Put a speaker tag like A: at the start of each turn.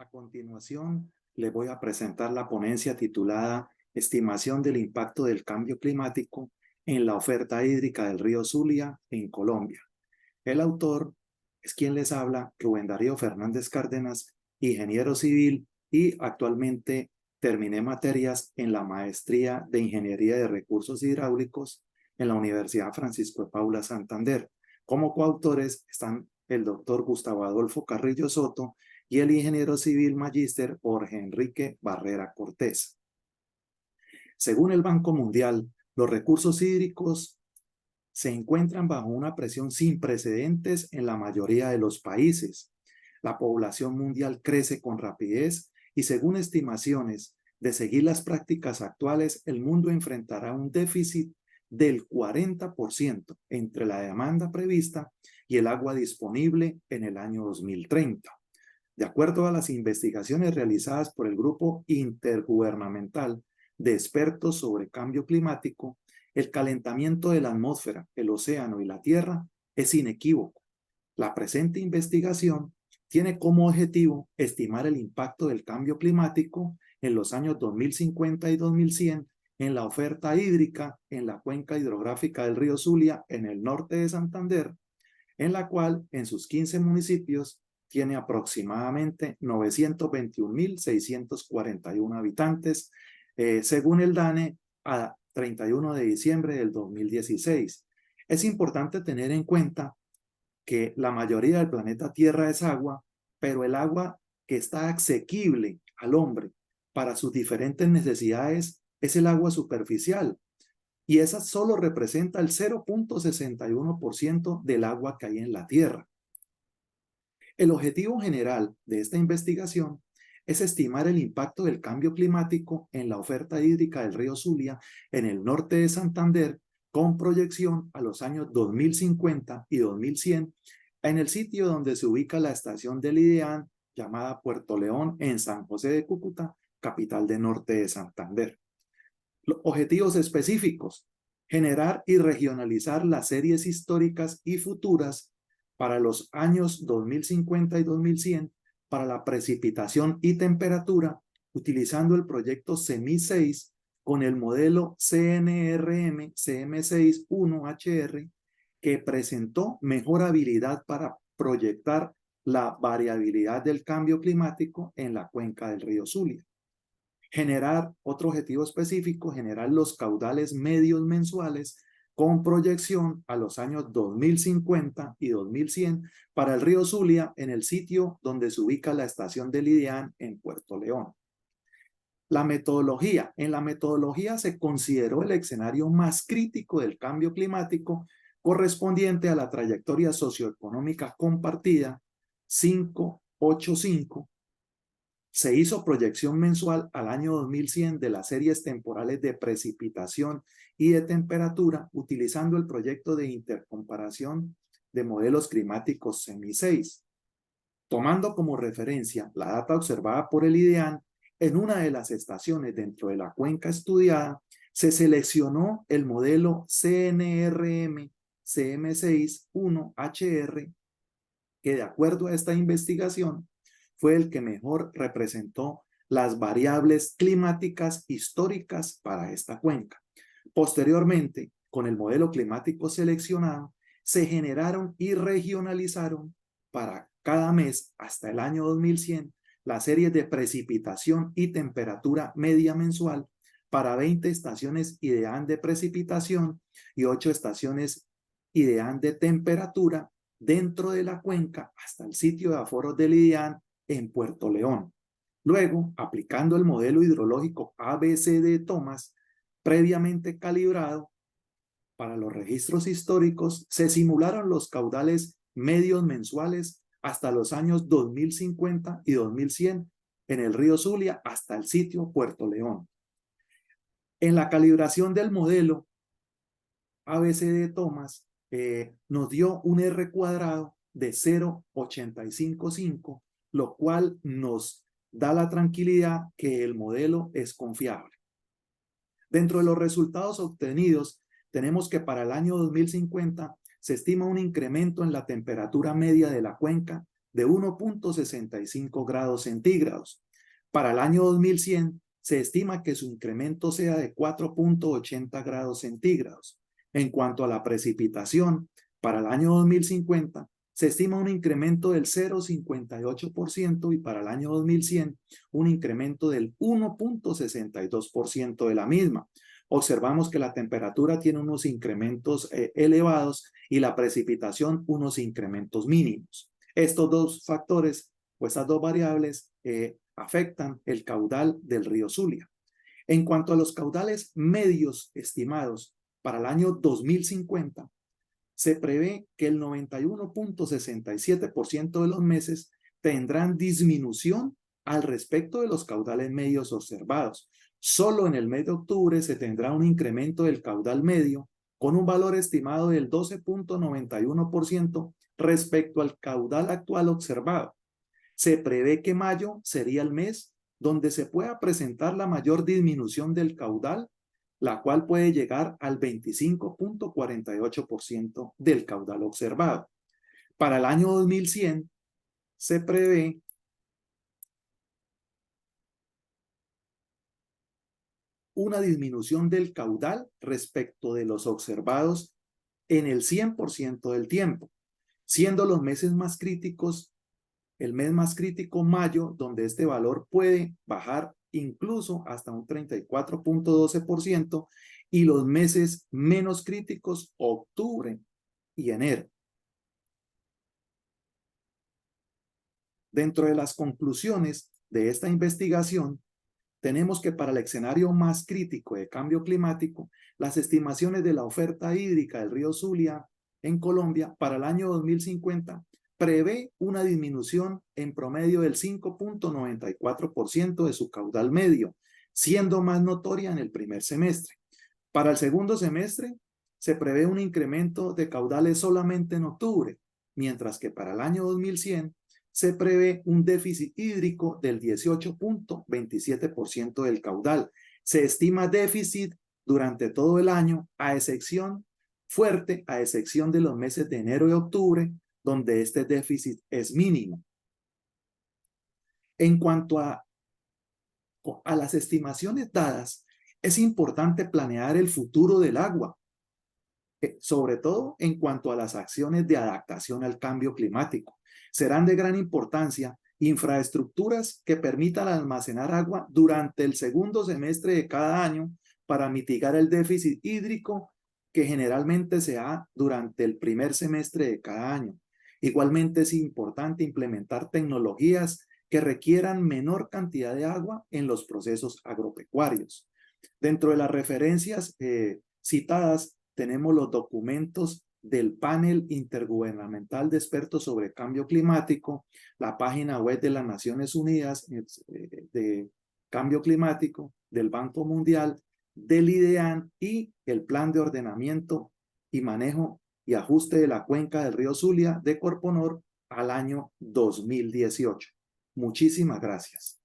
A: A continuación, le voy a presentar la ponencia titulada Estimación del impacto del cambio climático en la oferta hídrica del río Zulia en Colombia. El autor es quien les habla, Rubén Darío Fernández Cárdenas, ingeniero civil y actualmente terminé materias en la maestría de Ingeniería de Recursos Hidráulicos en la Universidad Francisco de Paula Santander. Como coautores están el doctor Gustavo Adolfo Carrillo Soto y el ingeniero civil magíster Jorge Enrique Barrera Cortés. Según el Banco Mundial, los recursos hídricos se encuentran bajo una presión sin precedentes en la mayoría de los países. La población mundial crece con rapidez y según estimaciones de seguir las prácticas actuales, el mundo enfrentará un déficit del 40% entre la demanda prevista y el agua disponible en el año 2030. De acuerdo a las investigaciones realizadas por el Grupo Intergubernamental de Expertos sobre Cambio Climático, el calentamiento de la atmósfera, el océano y la tierra es inequívoco. La presente investigación tiene como objetivo estimar el impacto del cambio climático en los años 2050 y 2100 en la oferta hídrica en la cuenca hidrográfica del río Zulia en el norte de Santander, en la cual en sus 15 municipios tiene aproximadamente 921.641 habitantes, según el DANE, a 31 de diciembre del 2016. Es importante tener en cuenta que la mayoría del planeta Tierra es agua, pero el agua que está asequible al hombre para sus diferentes necesidades es el agua superficial, y esa solo representa el 0.61% del agua que hay en la Tierra. El objetivo general de esta investigación es estimar el impacto del cambio climático en la oferta hídrica del río Zulia en el norte de Santander con proyección a los años 2050 y 2100 en el sitio donde se ubica la estación del IDEAN llamada Puerto León en San José de Cúcuta, capital del norte de Santander. Los objetivos específicos: generar y regionalizar las series históricas y futuras para los años 2050 y 2100 para la precipitación y temperatura, utilizando el proyecto CEMI 6 con el modelo CNRM CM6-1HR, que presentó mejor habilidad para proyectar la variabilidad del cambio climático en la cuenca del río Zulia. Generar otro objetivo específico, generar los caudales medios mensuales con proyección a los años 2050 y 2100 para el río Zulia en el sitio donde se ubica la estación del IDEAN en Puerto León. La metodología. En la metodología se consideró el escenario más crítico del cambio climático correspondiente a la trayectoria socioeconómica compartida 585. Se hizo proyección mensual al año 2100 de las series temporales de precipitación y de temperatura utilizando el proyecto de intercomparación de modelos climáticos CEMI 6. Tomando como referencia la data observada por el IDEAN, en una de las estaciones dentro de la cuenca estudiada, se seleccionó el modelo CNRM CM6-1HR, que de acuerdo a esta investigación fue el que mejor representó las variables climáticas históricas para esta cuenca. Posteriormente, con el modelo climático seleccionado, se generaron y regionalizaron para cada mes hasta el año 2100 las series de precipitación y temperatura media mensual para 20 estaciones IDEAN de precipitación y 8 estaciones IDEAN de temperatura dentro de la cuenca hasta el sitio de aforos del IDEAN en Puerto León. Luego, aplicando el modelo hidrológico ABCD Thomas, previamente calibrado para los registros históricos, se simularon los caudales medios mensuales hasta los años 2050 y 2100 en el río Zulia hasta el sitio Puerto León. En la calibración del modelo ABCD Thomas, nos dio un R cuadrado de 0.855, lo cual nos da la tranquilidad que el modelo es confiable. Dentro de los resultados obtenidos, tenemos que para el año 2050 se estima un incremento en la temperatura media de la cuenca de 1.65 grados centígrados. Para el año 2100 se estima que su incremento sea de 4.80 grados centígrados. En cuanto a la precipitación, para el año 2050 se estima un incremento del 0.58% y para el año 2100 un incremento del 1.62% de la misma. Observamos que la temperatura tiene unos incrementos elevados y la precipitación unos incrementos mínimos. Estos dos factores, o estas dos variables, afectan el caudal del río Zulia. En cuanto a los caudales medios estimados para el año 2050, se prevé que el 91.67% de los meses tendrán disminución al respecto de los caudales medios observados. Solo en el mes de octubre se tendrá un incremento del caudal medio con un valor estimado del 12.91% respecto al caudal actual observado. Se prevé que mayo sería el mes donde se pueda presentar la mayor disminución del caudal, la cual puede llegar al 25.48% del caudal observado. Para el año 2100 se prevé una disminución del caudal respecto de los observados en el 100% del tiempo, siendo los meses más críticos, el mes más crítico mayo, donde este valor puede bajar incluso hasta un 34.12%, y los meses menos críticos octubre y enero. Dentro de las conclusiones de esta investigación, tenemos que para el escenario más crítico de cambio climático, las estimaciones de la oferta hídrica del río Zulia en Colombia para el año 2050 prevé una disminución en promedio del 5.94% de su caudal medio, siendo más notoria en el primer semestre. Para el segundo semestre se prevé un incremento de caudales solamente en octubre, mientras que para el año 2100 se prevé un déficit hídrico del 18.27% del caudal. Se estima déficit durante todo el año, a excepción de los meses de enero y octubre, donde este déficit es mínimo. En cuanto a las estimaciones dadas, es importante planear el futuro del agua, sobre todo en cuanto a las acciones de adaptación al cambio climático. Serán de gran importancia infraestructuras que permitan almacenar agua durante el segundo semestre de cada año para mitigar el déficit hídrico que generalmente se da durante el primer semestre de cada año. Igualmente es importante implementar tecnologías que requieran menor cantidad de agua en los procesos agropecuarios. Dentro de las referencias citadas tenemos los documentos del Panel Intergubernamental de Expertos sobre Cambio Climático, la página web de las Naciones Unidas de Cambio Climático, del Banco Mundial, del IDEAN y el Plan de Ordenamiento y Manejo y Ajuste de la Cuenca del Río Zulia de Corponor al año 2018. Muchísimas gracias.